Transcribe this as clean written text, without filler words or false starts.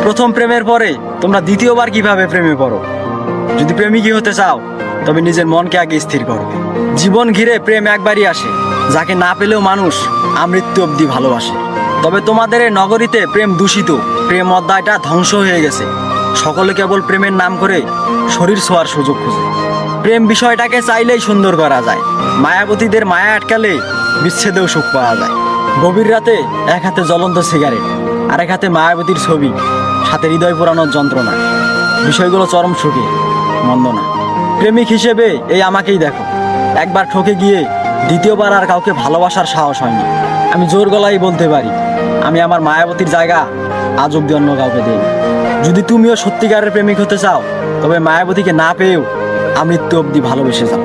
প্রথম প্রেমের পরে তোমরা দ্বিতীয়বার কিভাবে প্রেমে পড়ো? যদি প্রেমিকই হতে চাও তবে নিজের মনকে আগে স্থির করো। জীবন ঘিরে প্রেম একবারই আসে, যাকে না পেলেও মানুষ আমৃত্যু অবধি ভালোবাসে। তবে তোমাদের এই নগরীতে প্রেম দূষিত, প্রেম অধ্যায়টা ধ্বংস হয়ে গেছে। সকলে কেবল প্রেমের নাম করে শরীর ছোঁয়ার সুযোগ খোঁজে। প্রেম বিষয়টাকে চাইলেই সুন্দর করা যায়, মায়াবতীদের মায়া আটকালে বিচ্ছেদেও সুখ পাওয়া যায়। গভীর রাতে এক হাতে জ্বলন্ত সিগারেট, আর এক হাতে মায়াবতীর ছবি, সাথে হৃদয় পোড়ানোর যন্ত্রণা। বিষয়গুলো চরম সুখে, মন্দ না। প্রেমিক হিসেবে এই আমাকেই দেখো, একবার ঠকে গিয়ে দ্বিতীয়বার আর কাউকে ভালোবাসার সাহস হয়নি। আমি জোর গলায় বলতে পারি, আমি আমার মায়াবতীর জায়গা আজ অব্দি অন্য কাউকে দিই। যদি তুমিও সত্যিকারের প্রেমিক হতে চাও তবে মায়াবতীকে না পেয়েও আমৃত্যু অব্দি ভালোবেসে যাও।